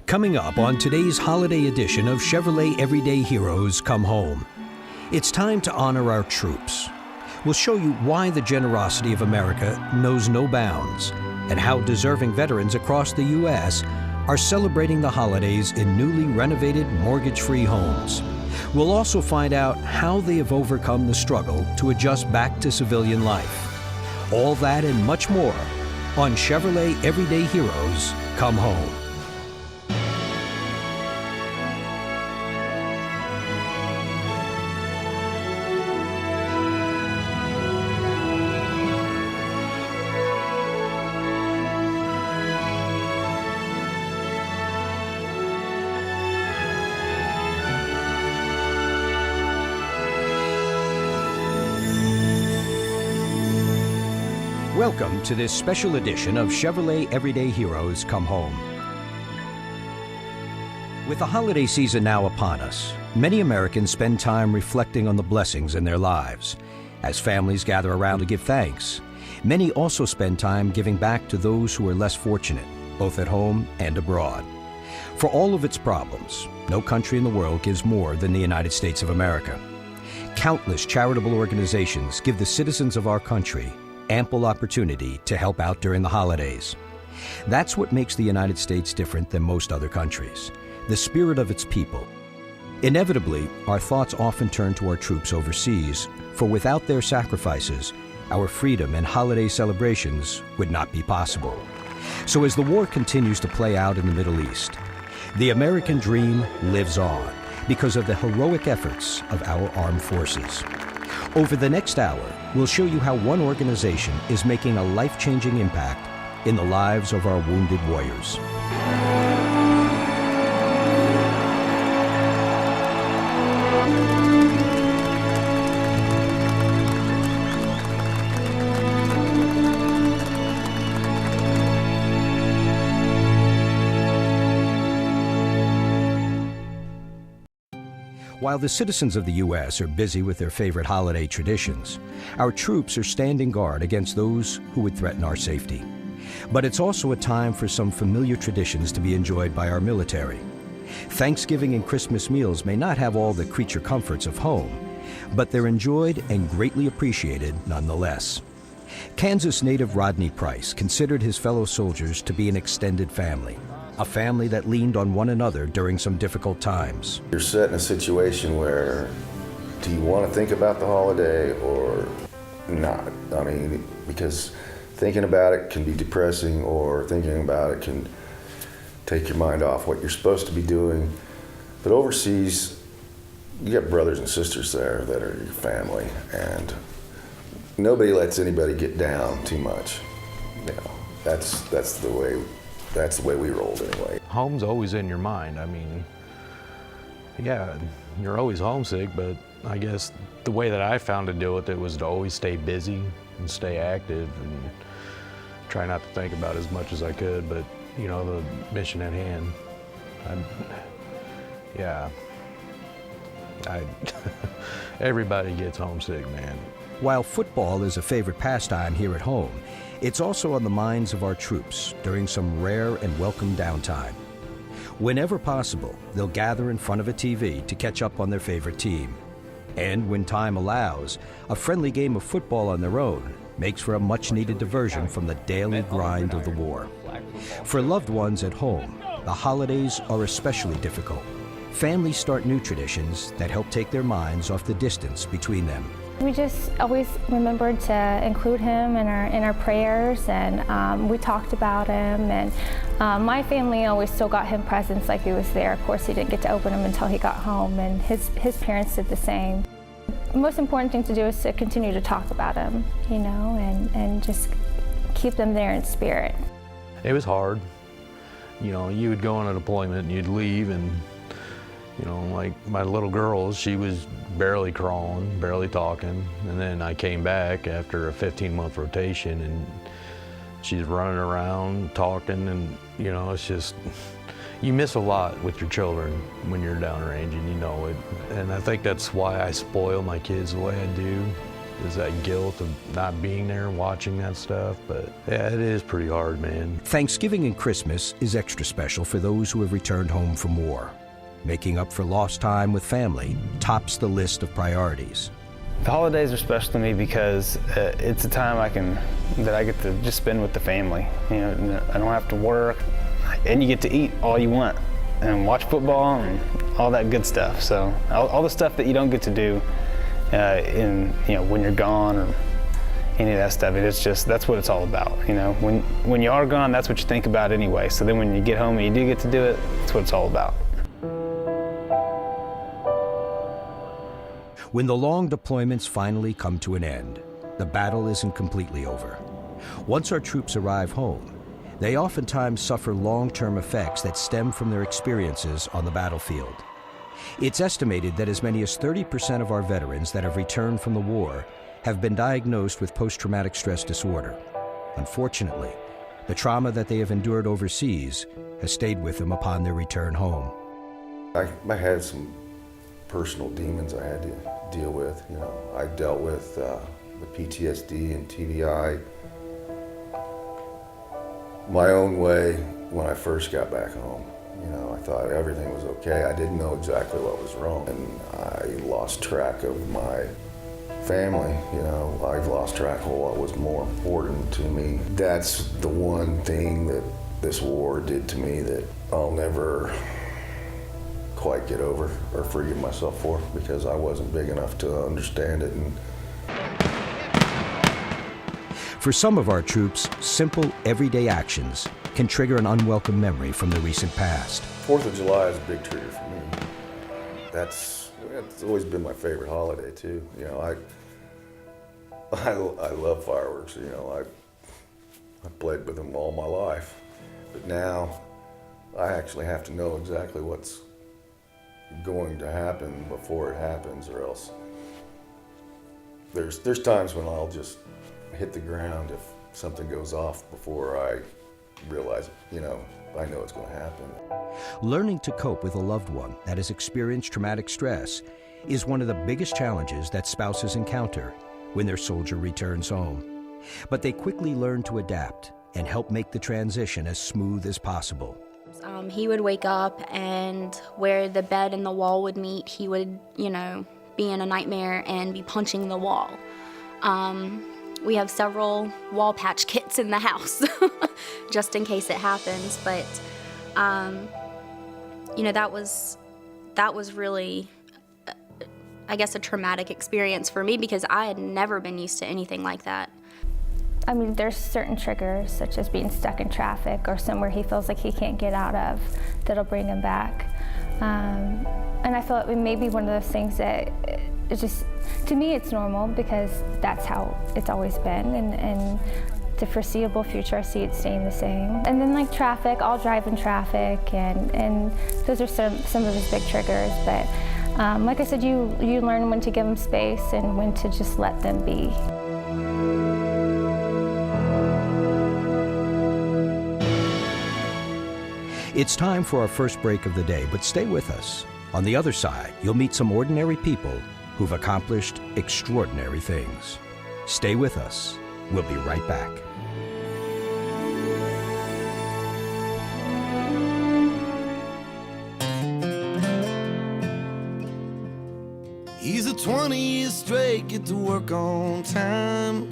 Coming up on today's holiday edition of Chevrolet Everyday Heroes Come Home. It's time to honor our troops. We'll show you why the generosity of America knows no bounds and how deserving veterans across the U.S. are celebrating the holidays in newly renovated mortgage-free homes. We'll also find out how they have overcome the struggle to adjust back to civilian life. All that and much more on Chevrolet Everyday Heroes Come Home. Welcome to this special edition of Chevrolet Everyday Heroes Come Home. With the holiday season now upon us, many Americans spend time reflecting on the blessings in their lives. As families gather around to give thanks, many also spend time giving back to those who are less fortunate, both at home and abroad. For all of its problems, no country in the world gives more than the United States of America. Countless charitable organizations give the citizens of our country ample opportunity to help out during the holidays. That's what makes the United States different than most other countries, the spirit of its people. Inevitably, our thoughts often turn to our troops overseas, for without their sacrifices, our freedom and holiday celebrations would not be possible. So as the war continues to play out in the Middle East, the American dream lives on because of the heroic efforts of our armed forces. Over the next hour, we'll show you how one organization is making a life-changing impact in the lives of our wounded warriors. While the citizens of the U.S. are busy with their favorite holiday traditions, our troops are standing guard against those who would threaten our safety. But it's also a time for some familiar traditions to be enjoyed by our military. Thanksgiving and Christmas meals may not have all the creature comforts of home, but they're enjoyed and greatly appreciated nonetheless. Kansas native Rodney Price considered his fellow soldiers to be an extended family. A family that leaned on one another during some difficult times. You're set in a situation where, do you want to think about the holiday or not? I mean, because thinking about it can be depressing, or thinking about it can take your mind off what you're supposed to be doing. But overseas, you got brothers and sisters there that are your family, and nobody lets anybody get down too much. You know, that's the way we rolled anyway. Home's always in your mind. I mean, yeah, you're always homesick, but I guess the way that I found to deal with it was to always stay busy and stay active and try not to think about as much as I could, but you know, the mission at hand. Everybody gets homesick, man. While football is a favorite pastime here at home, it's also on the minds of our troops during some rare and welcome downtime. Whenever possible, they'll gather in front of a TV to catch up on their favorite team. And when time allows, a friendly game of football on their own makes for a much-needed diversion from the daily grind of the war. For loved ones at home, the holidays are especially difficult. Families start new traditions that help take their minds off the distance between them. We just always remembered to include him in our prayers, and we talked about him, and my family always still got him presents like he was there. Of course, he didn't get to open them until he got home, and his parents did the same. The most important thing to do is to continue to talk about him, you know, and just keep them there in spirit. It was hard. You know, you would go on a deployment and you'd leave, and you know, like my little girl, she was barely crawling, barely talking. And then I came back after a 15-month rotation, and she's running around, talking, and you know, it's just, you miss a lot with your children when you're downrange, and you know it. And I think that's why I spoil my kids the way I do. is that guilt of not being there and watching that stuff. But yeah, it is pretty hard, man. Thanksgiving and Christmas is extra special for those who have returned home from war. Making up for lost time with family tops the list of priorities. The holidays are special to me because it's a time that I get to just spend with the family. You know, I don't have to work, and you get to eat all you want and watch football and all that good stuff. So all the stuff that you don't get to do when you're gone or any of that stuff. That's what it's all about. You know, when you are gone, that's what you think about anyway. So then when you get home and you do get to do it, that's what it's all about. When the long deployments finally come to an end, the battle isn't completely over. Once our troops arrive home, they oftentimes suffer long-term effects that stem from their experiences on the battlefield. It's estimated that as many as 30% of our veterans that have returned from the war have been diagnosed with post-traumatic stress disorder. Unfortunately, the trauma that they have endured overseas has stayed with them upon their return home. I had some personal demons I had to deal with. You know, I dealt with the PTSD and TBI my own way when I first got back home. You know, I thought everything was okay. I didn't know exactly what was wrong, and I lost track of my family. You know, I lost track of what was more important to me. That's the one thing that this war did to me that I'll never quite get over or forgive myself for, because I wasn't big enough to understand it. And for some of our troops, simple, everyday actions can trigger an unwelcome memory from the recent past. 4th of July is a big trigger for me. It's always been my favorite holiday too. You know, I love fireworks. You know, I played with them all my life, but now I actually have to know exactly what's going to happen before it happens, or else there's times when I'll just hit the ground if something goes off before I realize, you know, I know it's going to happen. Learning to cope with a loved one that has experienced traumatic stress is one of the biggest challenges that spouses encounter when their soldier returns home. But they quickly learn to adapt and help make the transition as smooth as possible. He would wake up, and where the bed and the wall would meet, he would, you know, be in a nightmare and be punching the wall. We have several wall patch kits in the house just in case it happens. But, you know, that was really, I guess, a traumatic experience for me, because I had never been used to anything like that. I mean, there's certain triggers, such as being stuck in traffic or somewhere he feels like he can't get out of, that'll bring him back. And I feel it may be one of those things that it's just, to me, it's normal because that's how it's always been. And the foreseeable future, I see it staying the same. And then like traffic, I'll drive in traffic, and those are some of his big triggers. But like I said, you learn when to give them space and when to just let them be. It's time for our first break of the day, but stay with us. On the other side, you'll meet some ordinary people who've accomplished extraordinary things. Stay with us. We'll be right back. He's a 20 years straight, get to work on time.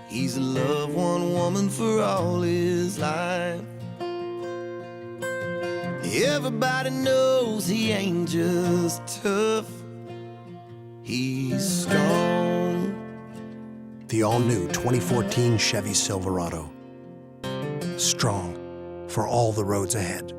He's loved one woman for all his life. Everybody knows he ain't just tough, he's strong. The all-new 2014 Chevy Silverado. Strong for all the roads ahead.